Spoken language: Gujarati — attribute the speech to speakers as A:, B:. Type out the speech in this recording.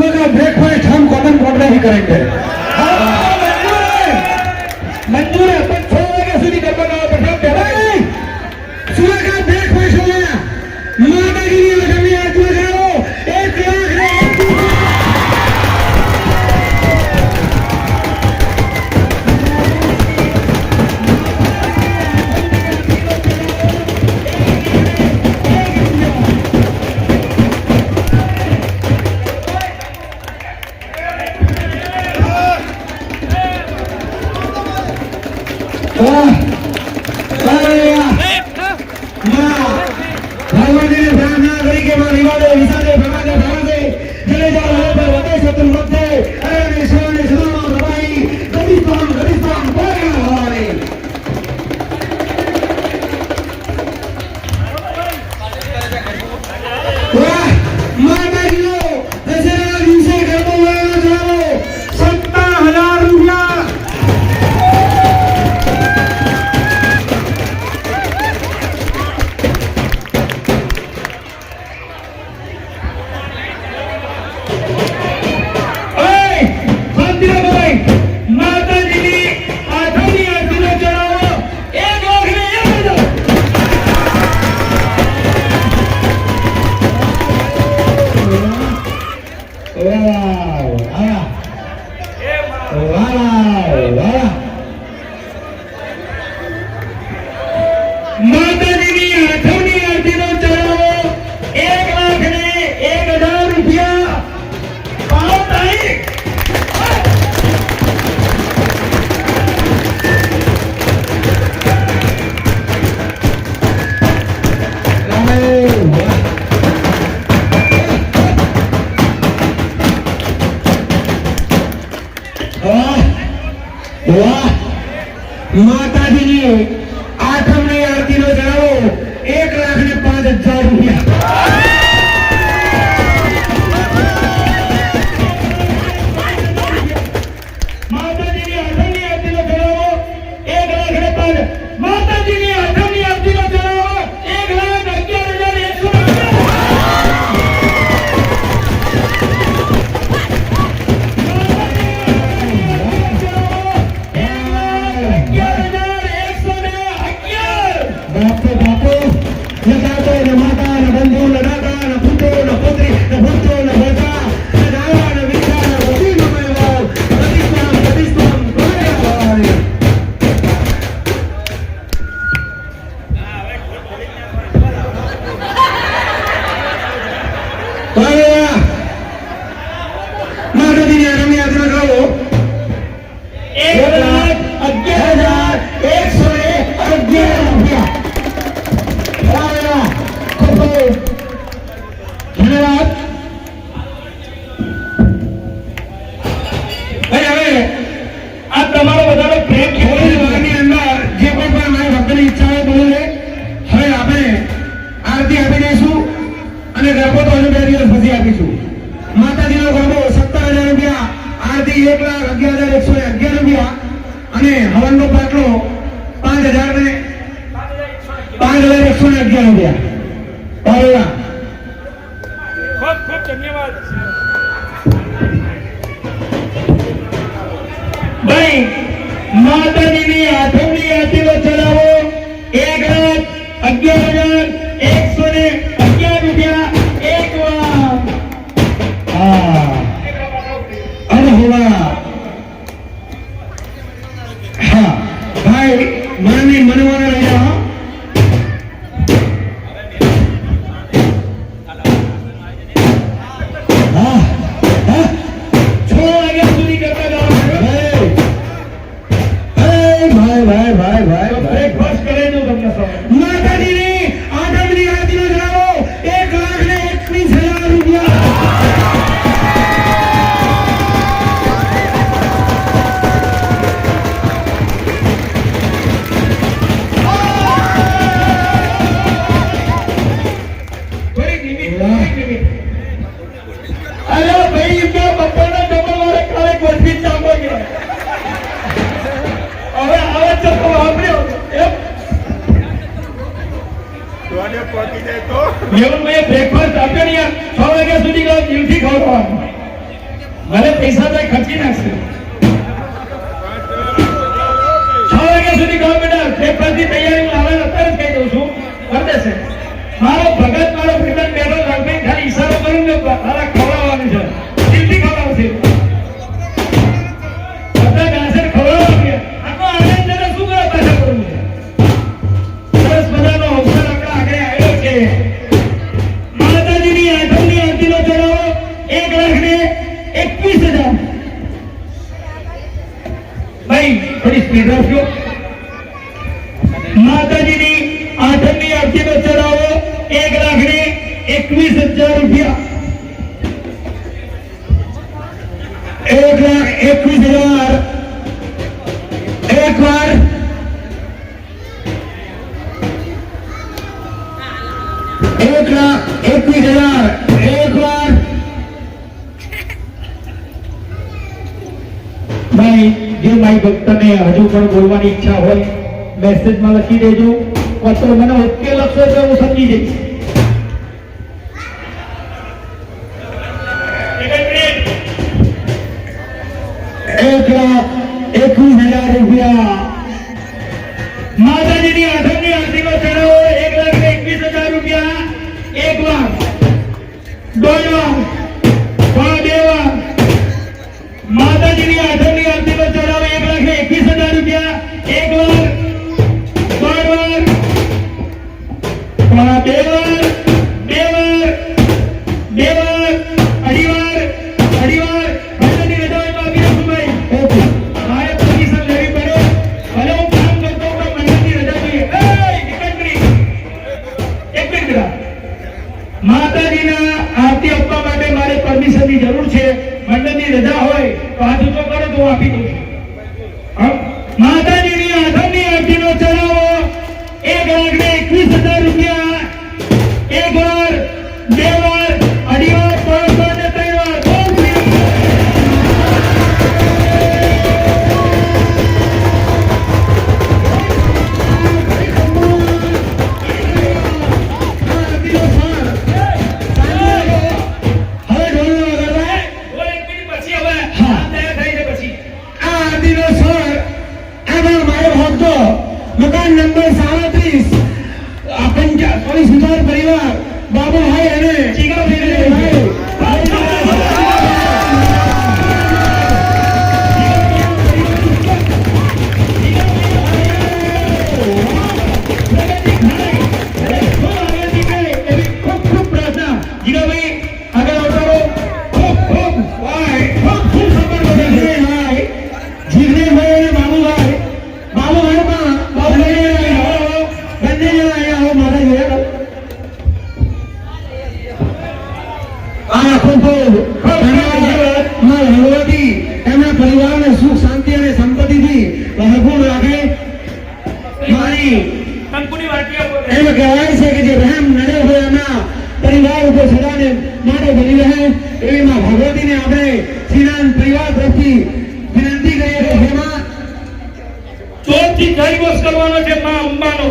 A: सुबह का ब्रेकफास्ट हम कॉमन पॉट में ही करेंगे। मंजूर है अपन 6 बजे સુધી કરવાનો પ્રથમ પહેલા સુબહ का ब्रेकफास्ट हो गया माताजी ने लक्ष्मी आज लगाओ 1 માતાજીની આઠમની આરતીનો જણાવો 1,05,000 રૂપિયા। માતાજીની આઠમની આરતીનો જણાવો 1,05,000। માતાજીની આઠમની આરતીનો જણાવો 1,11,100। માતાજીનો ગરબો 17,000 રૂપિયા, આરતી 1,11,111 રૂપિયા અને હવનનો પાટલો 5,111 રૂપિયા। ખૂબ ખૂબ ધન્યવાદ ભાઈ। માતાજીની આઠમની આરતીનો ચલાવો 1,11,111 રૂપિયા। हाँ भाई મને મનવાના રહ્યા ભાઈ બ્રેકફાસ્ટ કરે દો તમને માતાજીની આઠમની આરતીનો જણાવો 1,21,000 રૂપિયા। બ્રેકફાસ્ટ આપ્યો ને 6 વાગ્યા સુધી દિલથી ખવડાવવાનું। ભલે પૈસા તો ખર્ચી નાખશે 6 વાગ્યા સુધી કહો બેટા બ્રેકફાસ્ટની તૈયારી હું આવે અત્યારે જ કહી દઉં છું કરી દેશે મારો ભગત મારો પ્રિટન બેઠો લગભગ ખાલી ઈશારો કરું ને મારા ખવડાવવાનું છે દિલથી ખવડાવશે બધા ગાંસર ખવડાવવાનું આખો આનંદ જરા શું કરવા પાછા કરવું છે સરસ મજાનો અવસર આપણા આગળ આવ્યો છે માતાજીની આઠમની આરતીનો ચડાવો 1,21,000 ભાઈ થોડી સ્પીડ રાખજો માતાજીની આઠમની આરતીનો ચડાવો 1,21,000 રૂપિયા 1,21,000 એક વાર 1,21,000 એક વાર ભાઈ જે મારી ભક્તને હજુ પણ બોલવાની ઈચ્છા હોય મેસેજમાં લખી દેજો પત્ર મને ઓકે લખશો તો હું સમજી જઈશ 1,21,000 રૂપિયા માતાજીની આઠમની આરતીનો ચડાવો 1,21,000 રૂપિયા એક વાર દોઢ વાર બે વાર માતાજીની આઠમની આરતીનો ચડાવો 1,21,000 રૂપિયા એક વાર દોઢ વાર બે વાર અઢી વાર ભજનની રજા હોય તો આપી દઉં ભાઈ મારે પોઝિશન લેવી પડે ભલે હું કામ કરતો પણ મંડળની રજા જોઈએ એક મિનિટ માતાજીના આરતી આપવા માટે મારે પરમિશનની જરૂર છે મંડળની રજા હોય તો હાથ ઊંચો કરો તો હું આપી દઉં માતાજીની આઠમની આરતીનો ચડાવો 1,21,000 રૂપિયા એક વાર બે વાર અઢી વાર ત્રણ વાર ને ત્રણ વાર મકાન નંબર 37 પોલીસ વિભાગ પરિવાર બાબુભાઈ અને ચીગાભાઈ પરિવારને સુખ શાંતિ અને સંપત્તિથી ભરપૂર રાખે મારી એમ કહેવાય છે કે જે રહેમ નડે હોય એના પરિવાર ઉપર સદાને માટે બની રહે એવી માં ભગવતીને આપણે શ્રીનાથ પરિવાર તરફથી વિનંતી કરીએ કે જેમાં ચોથી જય ઘોષ કરવાનો છે માં અંબાનો